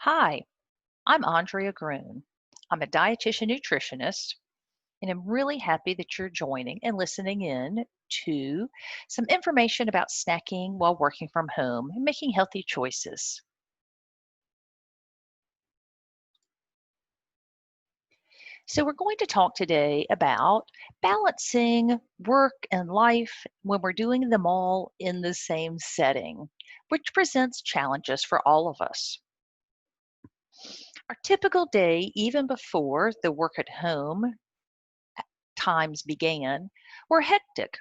Hi, I'm Andrea Groon. I'm a dietitian nutritionist, and I'm really happy that you're joining and listening in to some information about snacking while working from home and making healthy choices. So, we're going to talk today about balancing work and life when we're doing them all in the same setting, which presents challenges for all of us. Our typical day, even before the work at home times began, were hectic.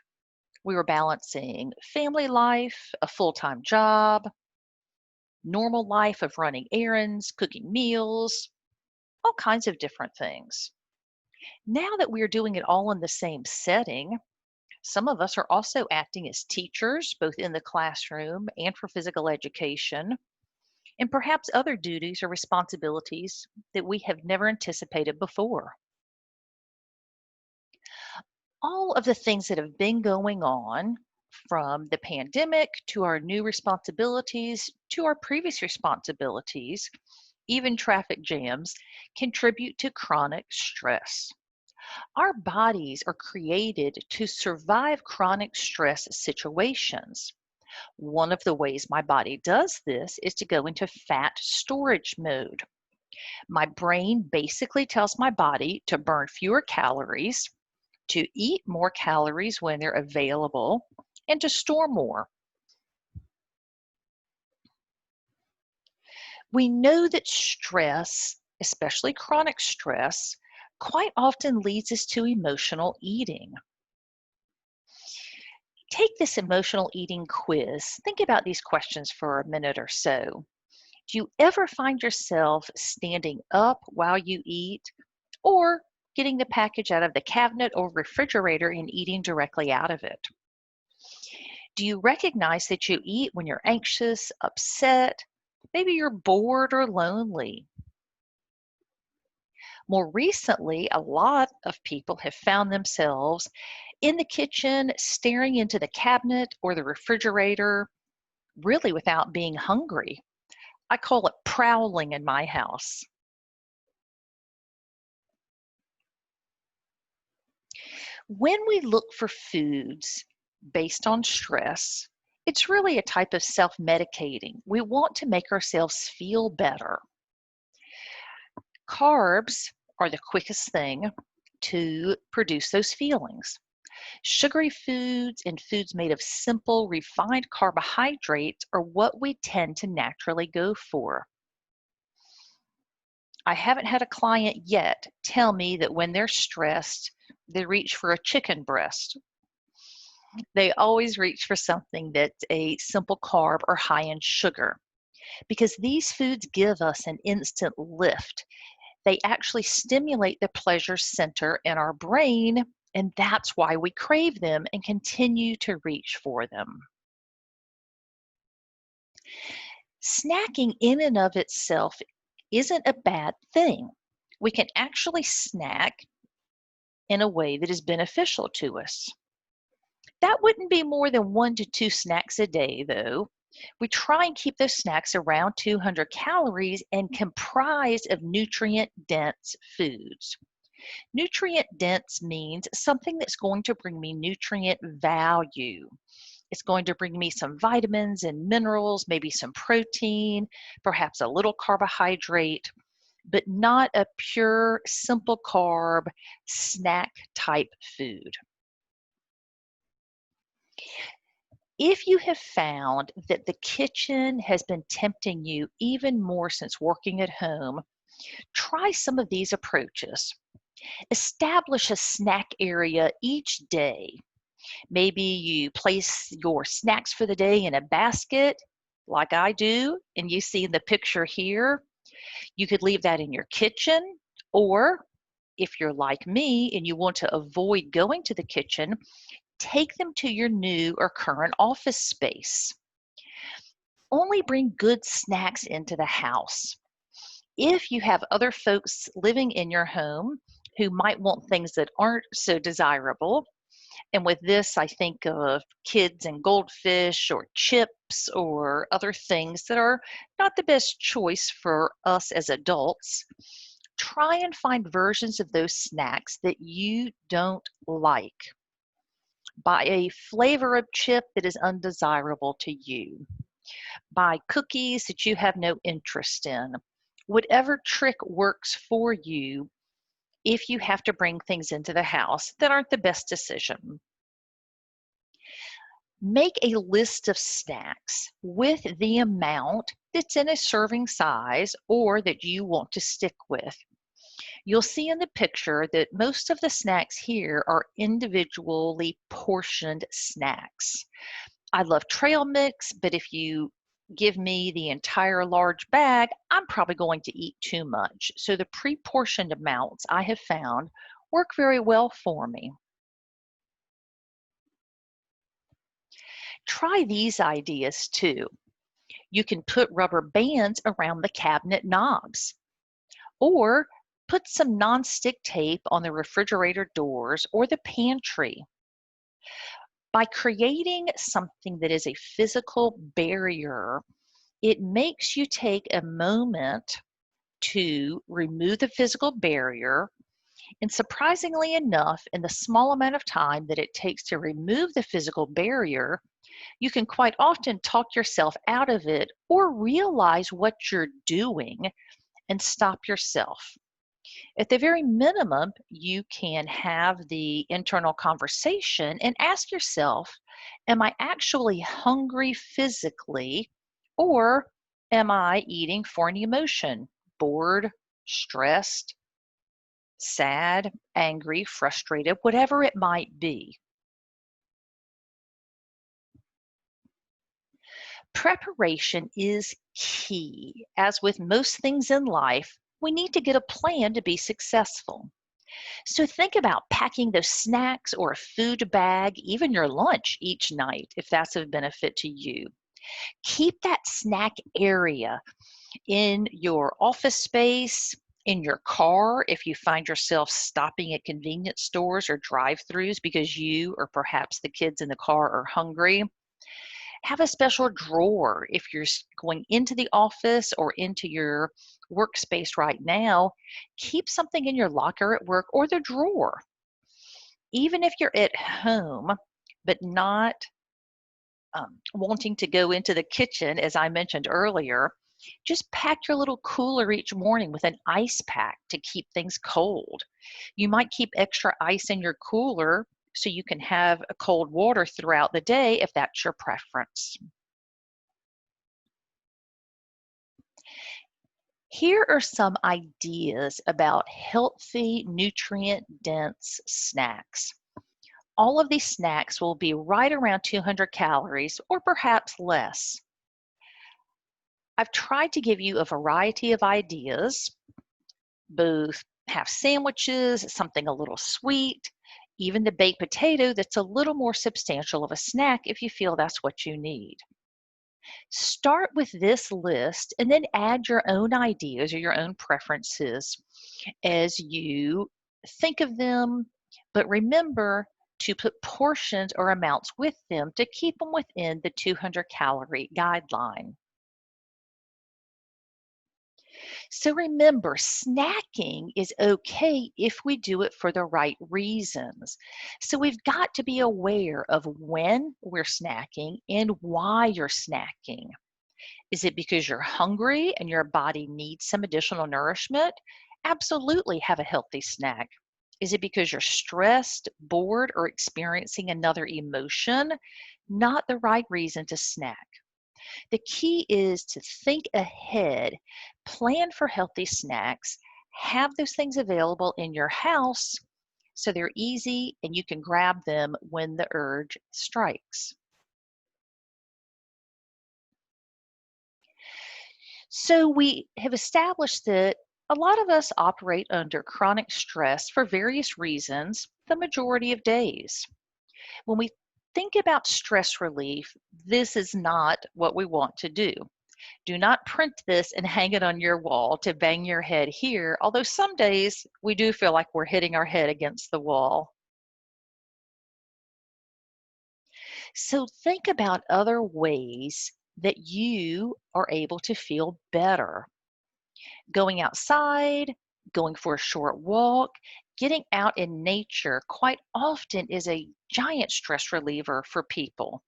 We were balancing family life, a full time job, normal life of running errands, cooking meals, all kinds of different things. Now that we're doing it all in the same setting, some of us are also acting as teachers, both in the classroom and for physical education, and perhaps other duties or responsibilities that we have never anticipated before. All of the things that have been going on, from the pandemic to our new responsibilities to our previous responsibilities, even traffic jams, contribute to chronic stress. Our bodies are created to survive chronic stress situations. One of the ways my body does this is to go into fat storage mode. My brain basically tells my body to burn fewer calories, to eat more calories when they're available, and to store more. We know that stress, especially chronic stress, quite often leads us to emotional eating. Take this emotional eating quiz. Think about these questions for a minute or so. Do you ever find yourself standing up while you eat, or getting the package out of the cabinet or refrigerator and eating directly out of it? Do you recognize that you eat when you're anxious, upset, maybe you're bored or lonely? More recently, a lot of people have found themselves in the kitchen staring into the cabinet or the refrigerator, really without being hungry. I call it prowling in my house. When we look for foods based on stress, it's really a type of self medicating. We want to make ourselves feel better. Carbs are the quickest thing to produce those feelings. Sugary foods and foods made of simple, refined carbohydrates are what we tend to naturally go for. I haven't had a client yet tell me that when they're stressed, they reach for a chicken breast. They always reach for something that's a simple carb or high in sugar because these foods give us an instant lift. They actually stimulate the pleasure center in our brain, and that's why we crave them and continue to reach for them. Snacking in and of itself isn't a bad thing. We can actually snack in a way that is beneficial to us. That wouldn't be more than 1 to 2 snacks a day, though. We try and keep those snacks around 200 calories and comprised of nutrient dense foods. Nutrient dense means something that's going to bring me nutrient value. It's going to bring me some vitamins and minerals, maybe some protein, perhaps a little carbohydrate, but not a pure, simple carb snack type food. If you have found that the kitchen has been tempting you even more since working at home, try some of these approaches. Establish a snack area each day. Maybe you place your snacks for the day in a basket, like I do, and you see in the picture here. You could leave that in your kitchen, or if you're like me and you want to avoid going to the kitchen, take them to your new or current office space. Only bring good snacks into the house. If you have other folks living in your home who might want things that aren't so desirable, And with this, I think of kids and goldfish or chips or other things that are not the best choice for us as adults. Try and find versions of those snacks that you don't like. Buy a flavor of chip that is undesirable to you. Buy cookies that you have no interest in. Whatever trick works for you if you have to bring things into the house that aren't the best decision. Make a list of snacks with the amount that's in a serving size or that you want to stick with. You'll see in the picture that most of the snacks here are individually portioned snacks. I love trail mix, but if you give me the entire large bag, I'm probably going to eat too much. So the pre-portioned amounts I have found work very well for me. Try these ideas too. You can put rubber bands around the cabinet knobs, or put some non-stick tape on the refrigerator doors or the pantry. By creating something that is a physical barrier, it makes you take a moment to remove the physical barrier. And surprisingly enough, in the small amount of time that it takes to remove the physical barrier, you can quite often talk yourself out of it or realize what you're doing and stop yourself. At the very minimum, you can have the internal conversation and ask yourself, am I actually hungry physically, or am I eating for an emotion? Bored, stressed, sad, angry, frustrated, whatever it might be. Preparation is key. As with most things in life, we need to get a plan to be successful. So think about packing those snacks or a food bag, even your lunch each night, if that's of benefit to you. Keep that snack area in your office space, in your car, if you find yourself stopping at convenience stores or drive-throughs because you or perhaps the kids in the car are hungry. Have a special drawer if you're going into the office or into your workspace right now. Keep something in your locker at work or the drawer. Even if you're at home, but not wanting to go into the kitchen, as I mentioned earlier, just pack your little cooler each morning with an ice pack to keep things cold. You might keep extra ice in your cooler so you can have a cold water throughout the day if that's your preference. Here are some ideas about healthy, nutrient dense snacks. All of these snacks will be right around 200 calories or perhaps less. I've tried to give you a variety of ideas, both half sandwiches, something a little sweet, even the baked potato that's a little more substantial of a snack if you feel that's what you need. Start with this list and then add your own ideas or your own preferences as you think of them, but remember to put portions or amounts with them to keep them within the 200 calorie guideline. So remember, snacking is okay if we do it for the right reasons. So we've got to be aware of when we're snacking and why you're snacking. Is it because you're hungry and your body needs some additional nourishment? Absolutely have a healthy snack. Is it because you're stressed, bored, or experiencing another emotion? Not the right reason to snack. The key is to think ahead, plan for healthy snacks, have those things available in your house so they're easy and you can grab them when the urge strikes. So we have established that a lot of us operate under chronic stress for various reasons the majority of days. When we think about stress relief, this is not what we want to do. Do not print this and hang it on your wall to bang your head here, although some days we do feel like we're hitting our head against the wall. So think about other ways that you are able to feel better. Going outside, going for a short walk, getting out in nature quite often is a giant stress reliever for people.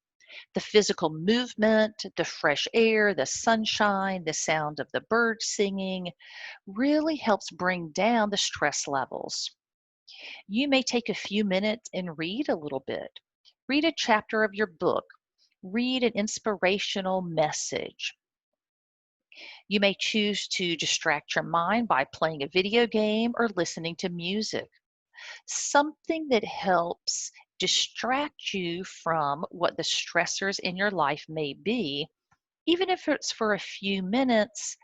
The physical movement, the fresh air, the sunshine, the sound of the birds singing really helps bring down the stress levels. You may take a few minutes and read a little bit. Read a chapter of your book. Read an inspirational message. You may choose to distract your mind by playing a video game or listening to music. Something that helps distract you from what the stressors in your life may be, even if it's for a few minutes.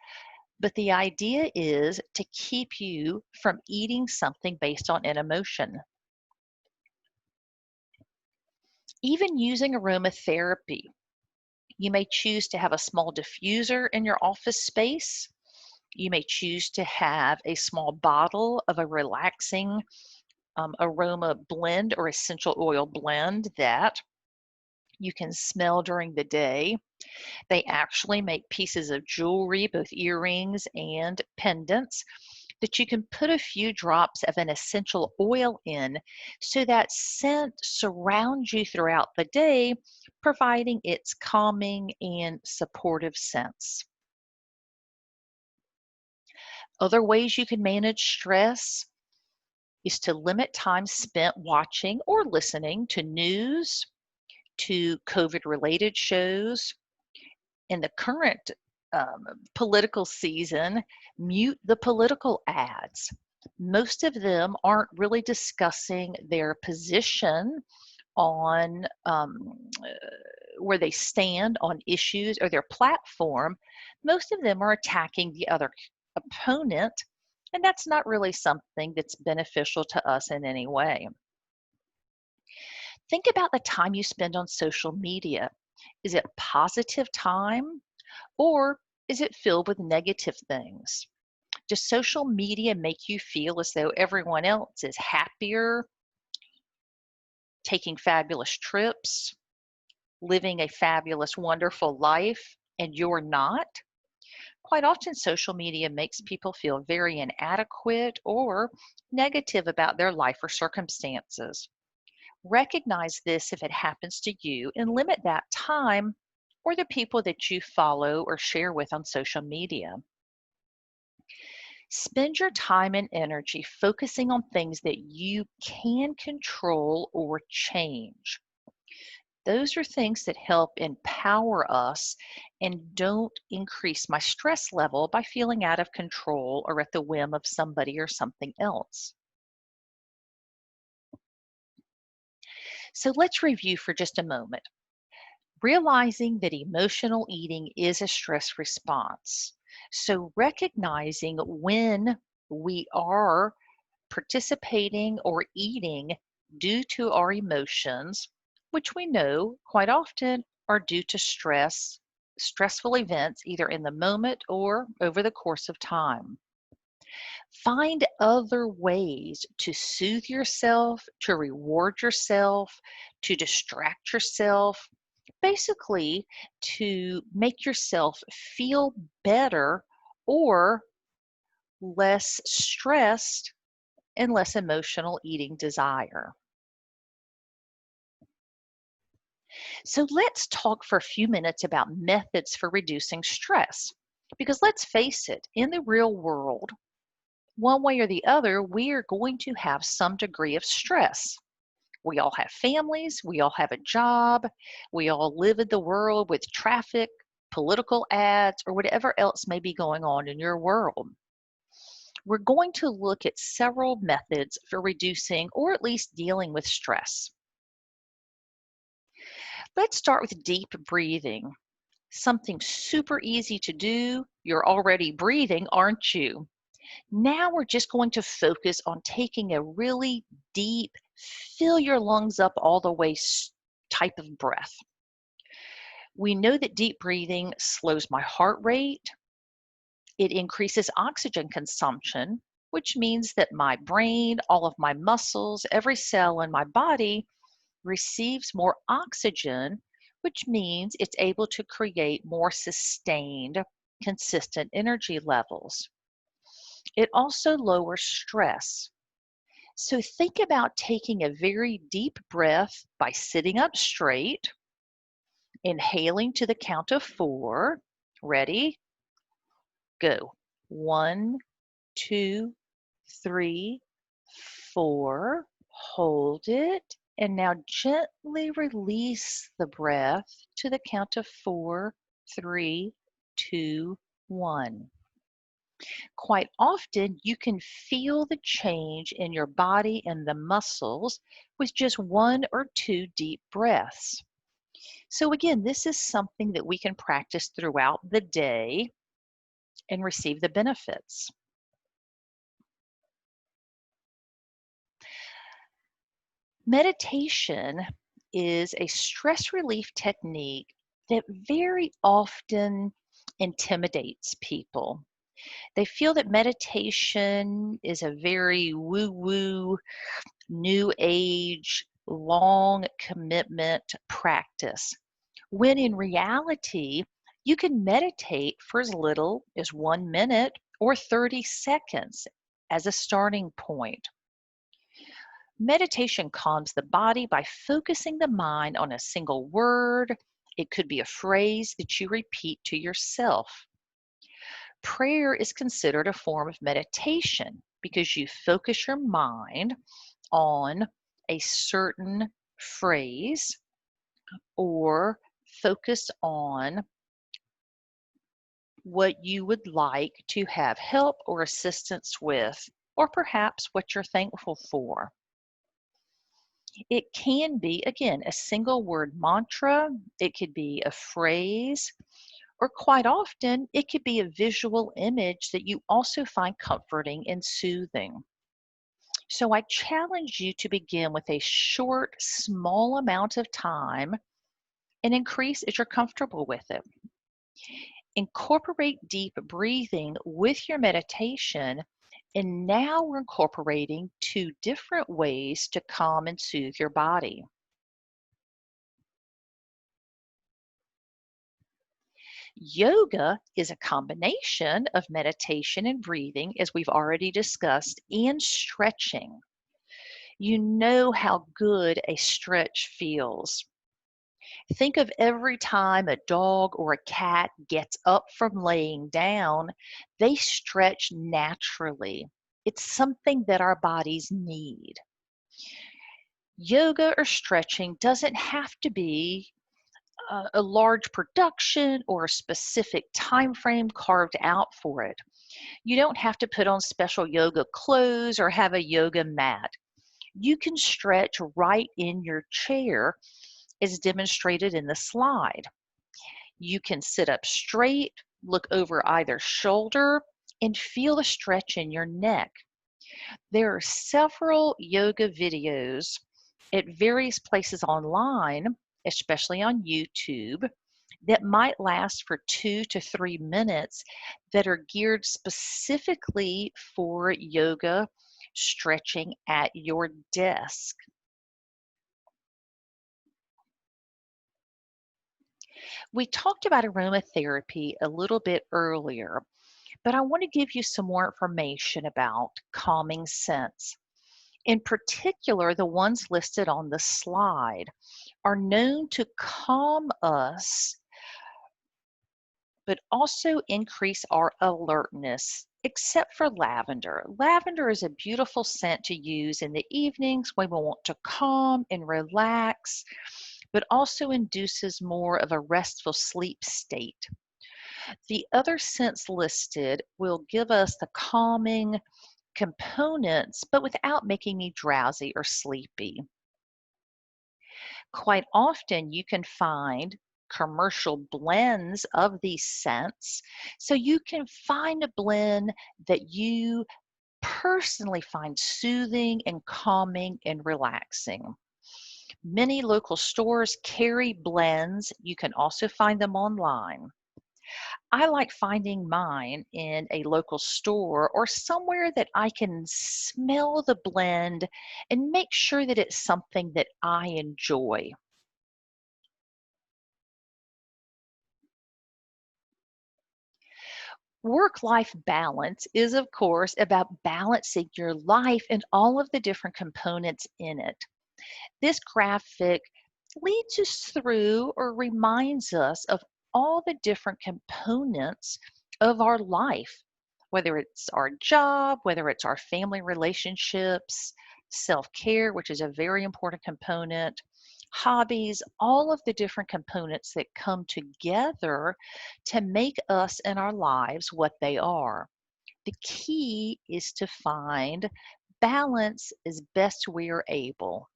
But the idea is to keep you from eating something based on an emotion. Even using aromatherapy, you may choose to have a small diffuser in your office space. You may choose to have a small bottle of a relaxing aroma blend or essential oil blend that you can smell during the day. They actually make pieces of jewelry, both earrings and pendants, that you can put a few drops of an essential oil in so that scent surrounds you throughout the day, providing its calming and supportive sense. Other ways you can manage stress is to limit time spent watching or listening to news, to COVID related shows. In the current political season, mute the political ads. Most of them aren't really discussing their position on where they stand on issues or their platform. Most of them are attacking the other opponent, and that's not really something that's beneficial to us in any way. Think about the time you spend on social media. Is it positive time or is it filled with negative things? Does social media make you feel as though everyone else is happier, taking fabulous trips, living a fabulous, wonderful life, and you're not? Quite often, social media makes people feel very inadequate or negative about their life or circumstances. Recognize this if it happens to you and limit that time or the people that you follow or share with on social media. Spend your time and energy focusing on things that you can control or change. Those are things that help empower us and don't increase my stress level by feeling out of control or at the whim of somebody or something else. So let's review for just a moment. Realizing that emotional eating is a stress response. So recognizing when we are participating or eating due to our emotions, which we know quite often are due to stressful events, either in the moment or over the course of time. Find other ways to soothe yourself, to reward yourself, to distract yourself, basically to make yourself feel better or less stressed and less emotional eating desire. So let's talk for a few minutes about methods for reducing stress. Because let's face it, in the real world, one way or the other, we are going to have some degree of stress. We all have families, we all have a job, we all live in the world with traffic, political ads, or whatever else may be going on in your world. We're going to look at several methods for reducing or at least dealing with stress. Let's start with deep breathing. Something super easy to do. You're already breathing, aren't you? Now we're just going to focus on taking a really deep, fill your lungs up all the way type of breath. We know that deep breathing slows my heart rate. It increases oxygen consumption, which means that my brain, all of my muscles, every cell in my body receives more oxygen, which means it's able to create more sustained, consistent energy levels. It also lowers stress. So think about taking a very deep breath by sitting up straight, inhaling to the count of 4. Ready? Go. 1, 2, 3, 4. Hold it. And now gently release the breath to the count of 4, 3, 2, 1. Quite often, you can feel the change in your body and the muscles with just 1 or 2 deep breaths. So, again, this is something that we can practice throughout the day and receive the benefits. Meditation is a stress relief technique that very often intimidates people. They feel that meditation is a very woo woo, new age, long commitment practice, when in reality, you can meditate for as little as 1 minute or 30 seconds as a starting point. Meditation calms the body by focusing the mind on a single word. It could be a phrase that you repeat to yourself. Prayer is considered a form of meditation because you focus your mind on a certain phrase or focus on what you would like to have help or assistance with, or perhaps what you're thankful for. It can be, again, a single word mantra, it could be a phrase, or quite often it could be a visual image that you also find comforting and soothing. So I challenge you to begin with a short, small amount of time and increase as you're comfortable with it. Incorporate deep breathing with your meditation. And now we're incorporating 2 different ways to calm and soothe your body. Yoga is a combination of meditation and breathing, as we've already discussed, and stretching. You know how good a stretch feels. Think of every time a dog or a cat gets up from laying down, they stretch naturally. It's something that our bodies need. Yoga or stretching doesn't have to be a large production or a specific time frame carved out for it. You don't have to put on special yoga clothes or have a yoga mat. You can stretch right in your chair as demonstrated in the slide. You can sit up straight, look over either shoulder, and feel the stretch in your neck. There are several yoga videos at various places online, especially on YouTube, that might last for 2 to 3 minutes that are geared specifically for yoga stretching at your desk. We talked about aromatherapy a little bit earlier, but I want to give you some more information about calming scents. In particular, the ones listed on the slide are known to calm us, but also increase our alertness, except for lavender. Lavender is a beautiful scent to use in the evenings when we want to calm and relax, but also induces more of a restful sleep state. The other scents listed will give us the calming components, but without making me drowsy or sleepy. Quite often you can find commercial blends of these scents. So you can find a blend that you personally find soothing and calming and relaxing. Many local stores carry blends. You can also find them online. I like finding mine in a local store or somewhere that I can smell the blend and make sure that it's something that I enjoy. Work life balance is, of course, about balancing your life and all of the different components in it. This graphic leads us through or reminds us of all the different components of our life, whether it's our job, whether it's our family relationships, self care, which is a very important component, hobbies, all of the different components that come together to make us and our lives what they are. The key is to find balance as best we are able.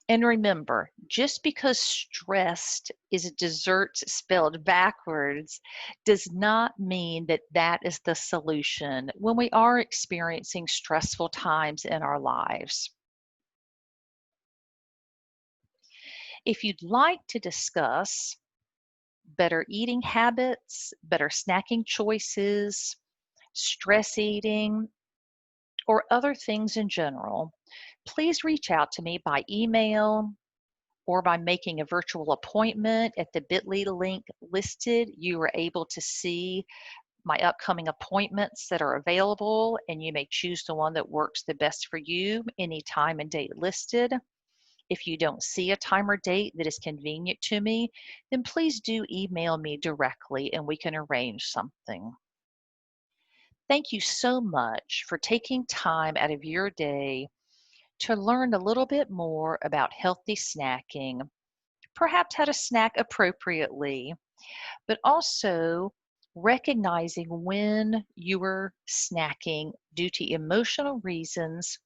And remember, just because stressed is dessert spelled backwards does not mean that that is the solution when we are experiencing stressful times in our lives. If you'd like to discuss better eating habits, better snacking choices, stress eating, or other things in general, please reach out to me by email or by making a virtual appointment at the bit.ly link listed. You are able to see my upcoming appointments that are available, and you may choose the one that works the best for you, any time and date listed. If you don't see a time or date that is convenient to me, then please do email me directly and we can arrange something. Thank you so much for taking time out of your day to learn a little bit more about healthy snacking, perhaps how to snack appropriately, but also recognizing when you are snacking due to emotional reasons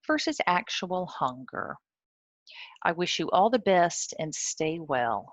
versus actual hunger. I wish you all the best and stay well.